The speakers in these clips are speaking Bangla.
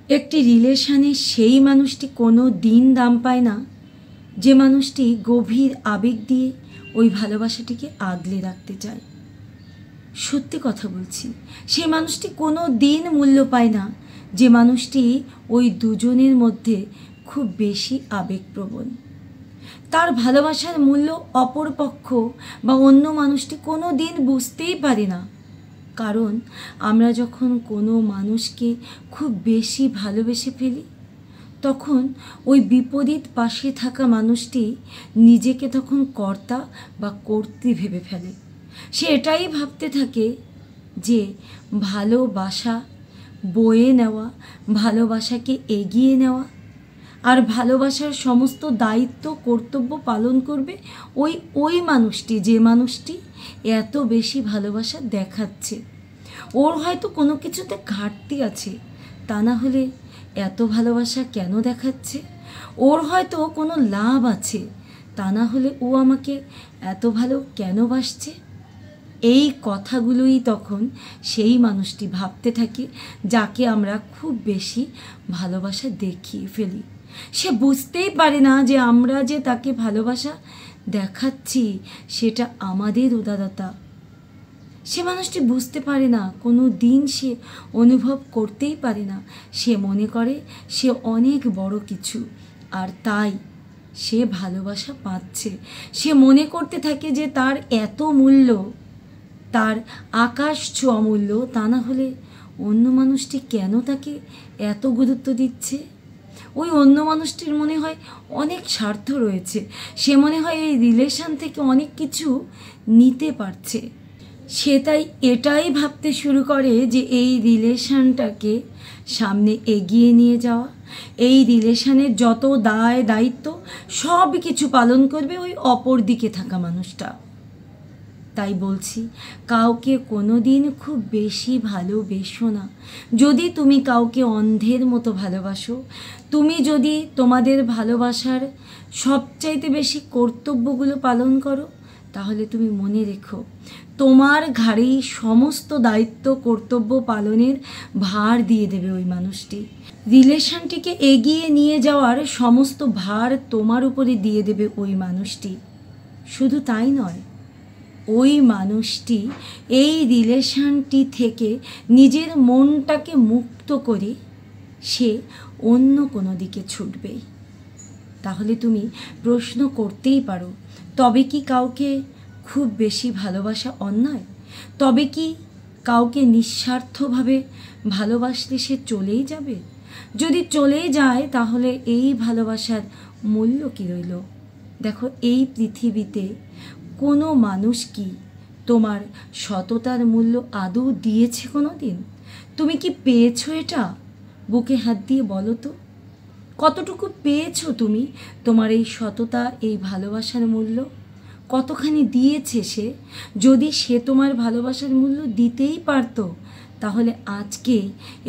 একটি রিলেশনে সেই মানুষটি কোনো দিন দাম পায় না যে মানুষটি গভীর আবেগ দিয়ে ওই ভালোবাসাটিকে আগলে রাখতে চায়। সত্যি কথা বলছি, সেই মানুষটি কোনো দিন মূল্য পায় না যে মানুষটি ওই দুজনের মধ্যে খুব বেশি আবেগপ্রবণ। তার ভালোবাসার মূল্য অপর পক্ষ বা অন্য মানুষটি কোনো দিন বুঝতেই পারে না। কারণ আমরা যখন কোনো মানুষকে খুব বেশি ভালোবেসে ফেলি তখন ওই বিপরীত পাশে থাকা মানুষটি নিজেকে তখন কর্তা বা কর্ত্রী ভেবে ফেলে। সে এটাই ভাবতে থাকে যে ভালোবাসা বয়ে নেওয়া, ভালোবাসাকে এগিয়ে নেওয়া আর ভালোবাসার সমস্ত দায়িত্ব কর্তব্য পালন করবে ওই মানুষটি, যে মানুষটি এত বেশি ভালোবাসা দেখাচ্ছে। ওর হয়তো কোনো কিছুতে ঘাটতি আছে, তা না হলে এত ভালোবাসা কেন দেখাচ্ছে? ওর হয়তো কোনো লাভ আছে, তা না হলে ও আমাকে এত ভালো কেন বাসছে? এই কথাগুলোই তখন সেই মানুষটি ভাবতে থাকে যাকে আমরা খুব বেশি ভালোবাসা দেখিয়ে ফেলি। সে বুঝতেই পারে না যে আমরা যে তাকে ভালোবাসা দেখাচ্ছি সেটা আমাদের উদারতা। সে মানুষটি বুঝতে পারে না, কোনো দিন সে অনুভব করতেই পারে না। সে মনে করে সে অনেক বড় কিছু আর তাই সে ভালোবাসা পাচ্ছে। সে মনে করতে থাকে যে তার এত মূল্য, তার আকাশ ছোঁয়া মূল্য, তা না হলে অন্য মানুষটি কেন তাকে এত গুরুত্ব দিচ্ছে? ওই অন্য মানুষটির মনে হয় অনেক স্বার্থ রয়েছে, সে মনে হয় এই রিলেশন থেকে অনেক কিছু নিতে পারছে। সে তাই এটাই ভাবতে শুরু করে যে এই রিলেশনটাকে সামনে এগিয়ে নিয়ে যাওয়া, এই রিলেশনের যত দায় দায়িত্ব সব কিছু পালন করবে ওই অপর দিকে থাকা মানুষটা। তাই বলছি, কাউকে কোনো দিন খুব বেশি ভালোবেসো না। যদি তুমি কাউকে অন্ধের মতো ভালোবাসো, তুমি যদি তোমাদের ভালোবাসার সবচাইতে বেশি কর্তব্যগুলো পালন করো, তাহলে তুমি মনে রেখো তোমার ঘাড়েই সমস্ত দায়িত্ব কর্তব্য পালনের ভার দিয়ে দেবে ওই মানুষটি। রিলেশনটিকে এগিয়ে নিয়ে যাওয়ার সমস্ত ভার তোমার উপরে দিয়ে দেবে ওই মানুষটি। শুধু তাই নয়, ওই মানুষটি এই রিলেশনটি থেকে নিজের মনটাকে মুক্ত করে সে অন্য কোনো দিকে ছুটবে। তাহলে তুমি প্রশ্ন করতেই পারো, তবে কি কাউকে খুব বেশি ভালোবাসা অন্যায়? তবে কি কাউকে নিঃস্বার্থভাবে ভালোবাসলে সে চলেই যাবে? যদি চলেই যায় তাহলে এই ভালোবাসার মূল্য কী রইল? দেখো, এই পৃথিবীতে কোনো মানুষ কি তোমার সততার মূল্য আদৌ দিয়েছে কোনো দিন? তুমি কি পেয়েছো এটা? বুকে হাত দিয়ে বলো তো, কতটুকু পেয়েছো তুমি তোমার এই সততা, এই ভালোবাসার মূল্য? কতখানি দিয়েছে সে? যদি সে তোমার ভালোবাসার মূল্য দিতেই পারতো তাহলে আজকে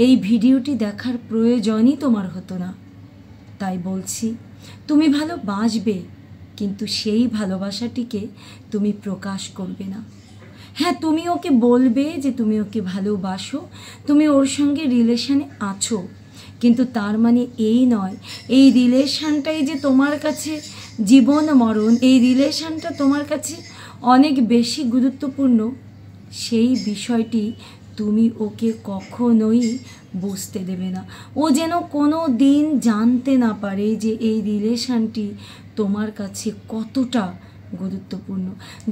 এই ভিডিওটি দেখার প্রয়োজনই তোমার হতো না। তাই বলছি, তুমি ভালোবাসবে, কিন্তু সেই ভালোবাসাটিকে তুমি প্রকাশ করবে না। হ্যাঁ, তুমি ওকে বলবে যে তুমি ওকে ভালোবাসো, তুমি ওর সঙ্গে রিলেশনে আছো, কিন্তু তার মানে এই নয় এই রিলেশনটাই যে তোমার কাছে জীবন মরণ, এই রিলেশনটা তোমার কাছে অনেক বেশি গুরুত্বপূর্ণ, সেই বিষয়টি তুমি ওকে কখনোই বুঝতে দেবে না। ও যেন কোনো দিন জানতে না পারে যে এই রিলেশনটি তোমার কাছে কতটা গুরুত্বপূর্ণ।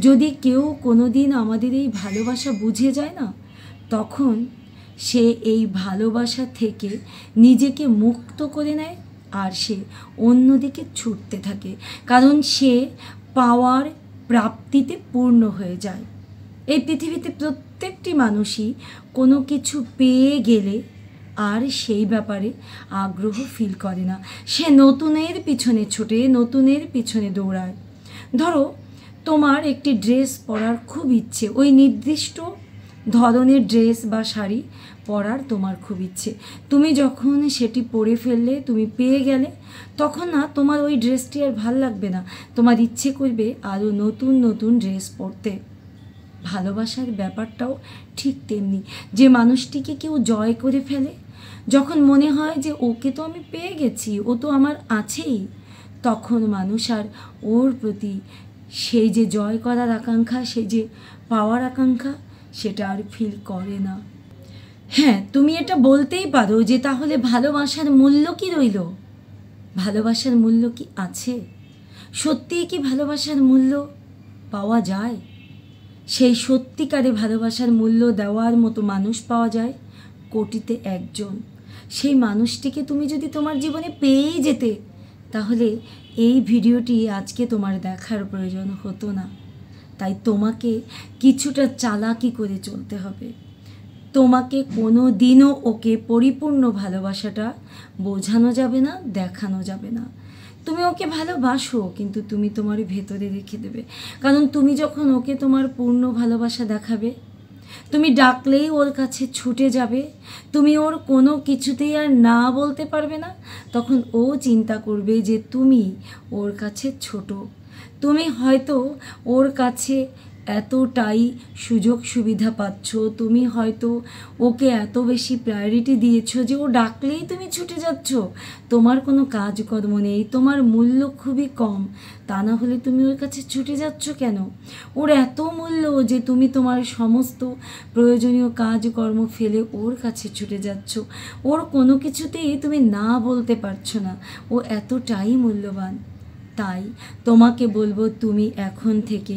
যদি কেউ কোনো দিন আমাদের এই ভালোবাসা বুঝে যায় না, তখন সে এই ভালোবাসা থেকে নিজেকে মুক্ত করে নেয় আর সে অন্যদিকে ছুটতে থাকে, কারণ সে পাওয়ার প্রাপ্তিতে পূর্ণ হয়ে যায়। এই পৃথিবীতে প্রত্যেকটি মানুষই কোনো কিছু পেয়ে গেলে আর সেই ব্যাপারে আগ্রহ ফিল করে না। সে নতুনের পিছনে ছোটে, নতুনের পিছনে দৌড়ায়। ধরো, তোমার একটি ড্রেস পরার খুব ইচ্ছে, ওই নির্দিষ্ট ধরনের ড্রেস বা শাড়ি পরার তোমার খুব ইচ্ছে। তুমি যখন সেটি পরে ফেললে, তুমি পেয়ে গেলে, তখন না তোমার ওই ড্রেসটি আর ভাল লাগবে না, তোমার ইচ্ছে করবে আরও নতুন নতুন ড্রেস পরতে। ভালোবাসার ব্যাপারটাও ঠিক তেমনি। যে মানুষটিকে কেউ জয় করে ফেলে, যখন মনে হয় যে ওকে তো আমি পেয়ে গেছি, ও তো আমার আছেই, তখন মানুষ আর ওর প্রতি সেই যে জয় করার আকাঙ্ক্ষা, সেই যে পাওয়ার আকাঙ্ক্ষা, সেটা আর ফিল করে না। হ্যাঁ, তুমি এটা বলতেই পারো যে তাহলে ভালোবাসার মূল্য কি রইল? ভালোবাসার মূল্য কি আছে? সত্যিই কি ভালোবাসার মূল্য পাওয়া যায়? সেই সত্যিকারে ভালোবাসার মূল্য দেওয়ার মতো মানুষ পাওয়া যায় কোটিতে একজন। সেই মানুষটিকে তুমি যদি তোমার জীবনে পেয়েই যেতে, তাহলে এই ভিডিওটি আজকে তোমার দেখার প্রয়োজন হতো না। তাই তোমাকে কিছুটা চালাকি করে চলতে হবে। তোমাকে কোনো দিনও ওকে পরিপূর্ণ ভালোবাসাটা বোঝানো যাবে না, দেখানো যাবে না। তুমি ওকে ভালোবাসো, কিন্তু তুমি তোমার ভেতরে রেখে দেবে। কারণ তুমি যখন ওকে তোমার পূর্ণ ভালোবাসা দেখাবে, তুমি ডাকলেই ওর কাছে ছুটে যাবে, তুমি ওর কোনো কিছুতেই আর না বলতে পারবে না, তখন ও চিন্তা করবে যে তুমি ওর কাছে ছোট। তুমি হয়তো ওর কাছে এতটাই সুযোগ সুবিধা পাচ্ছ, তুমি হয়তো ওকে এত বেশি প্রায়োরিটি দিয়েছো যে ও ডাকলেই তুমি ছুটে যাচ্ছ, তোমার কোনো কাজকর্ম নেই, তোমার মূল্য খুবই কম। তা না হলে তুমি ওর কাছে ছুটে যাচ্ছ কেন? ওর এত মূল্য যে তুমি তোমার সমস্ত প্রয়োজনীয় কাজকর্ম ফেলে ওর কাছে ছুটে যাচ্ছ। ওর কোনো কিছুতেই তুমি না বলতে পারছো না, ও এতটাই মূল্যবান। তাই তোমাকে বলবো, তুমি এখন থেকে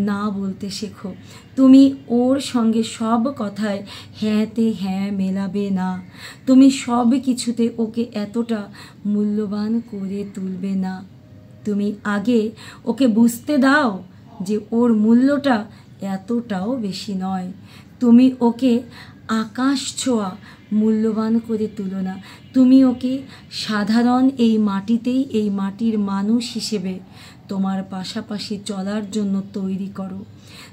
না বলতে শেখো। তুমি ওর সঙ্গে সব কথায় হ্যাঁতে হ্যাঁ মেলাবে না। তুমি সব কিছুতে ওকে এতটা মূল্যবান করে তুলবে না। তুমি আগে ওকে বুঝতে দাও যে ওর মূল্যটা এতটাও বেশি নয়। তুমি ওকে আকাশ ছোঁয়া মূল্যবান করে তুলো না। তুমি ওকে সাধারণ এই মাটিতেই, এই মাটির মানুষ হিসেবে তোমার পাশাপাশি চলার জন্য তৈরি করো।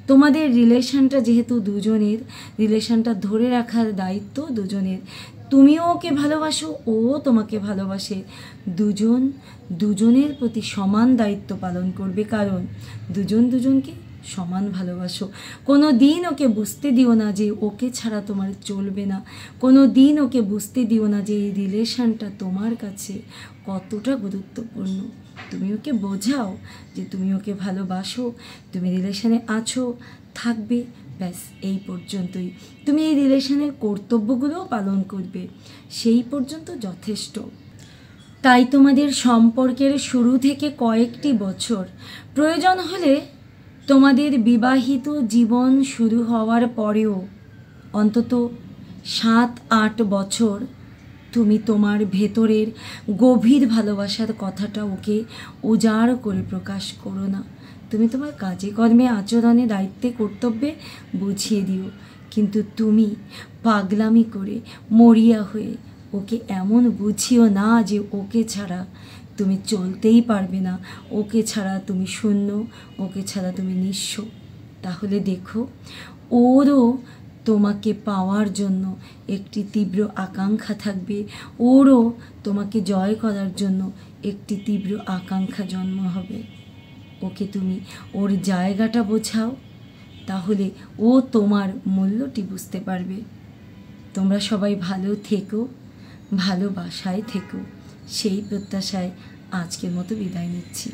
তোমাদের রিলেশনটা যেহেতু দুজনের, রিলেশনটা ধরে রাখার দায়িত্ব দুজনের। তুমিও ওকে ভালোবাসো, ও তোমাকে ভালোবাসে। দুজনের প্রতি সমান দায়িত্ব পালন করবে, কারণ দুজন দুজনকে সমান ভালোবাসো। কোনো দিন ওকে বুঝতে দিও না যে ওকে ছাড়া তোমার চলবে না। কোনো দিন ওকে বুঝতে দিও না যে এই রিলেশনটা তোমার কাছে কতটা গুরুত্বপূর্ণ। তুমি ওকে বোঝাও যে তুমি ওকে ভালোবাসো, তুমি রিলেশনে আছো, থাকবে, ব্যাস এই পর্যন্তই। তুমি এই রিলেশনের কর্তব্যগুলোও পালন করবে, সেই পর্যন্ত যথেষ্ট। তাই তোমাদের সম্পর্কের শুরু থেকে কয়েকটি বছর, প্রয়োজন হলে তোমাদের বিবাহিত জীবন শুরু হওয়ার পরেও অন্তত 7-8 বছর তুমি তোমার ভেতরের গভীর ভালোবাসার কথাটা ওকে উজাড় করে প্রকাশ করো না। তুমি তোমার কাজে কর্মে, আচরণে, দায়িত্বে, কর্তব্যে বুঝিয়ে দিও, কিন্তু তুমি পাগলামি করে মরিয়া হয়ে ওকে এমন বুঝিও না যে ওকে ছাড়া তুমি চলতেই পারবে না, ওকে ছাড়া তুমি শূন্য, ওকে ছাড়া তুমি নিঃস্ব। তাহলে দেখো, ওরও তোমাকে পাওয়ার জন্য একটি তীব্র আকাঙ্ক্ষা থাকবে, ওরও তোমাকে জয় করার জন্য একটি তীব্র আকাঙ্ক্ষা জন্ম হবে। ওকে তুমি ওর জায়গাটা বোঝাও, তাহলে ও তোমার মূল্যটি বুঝতে পারবে। তোমরা সবাই ভালো থেকো, ভালোবাসায় থেকো, সেই প্রত্যাশায় আজকের মতো বিদায় নিচ্ছি।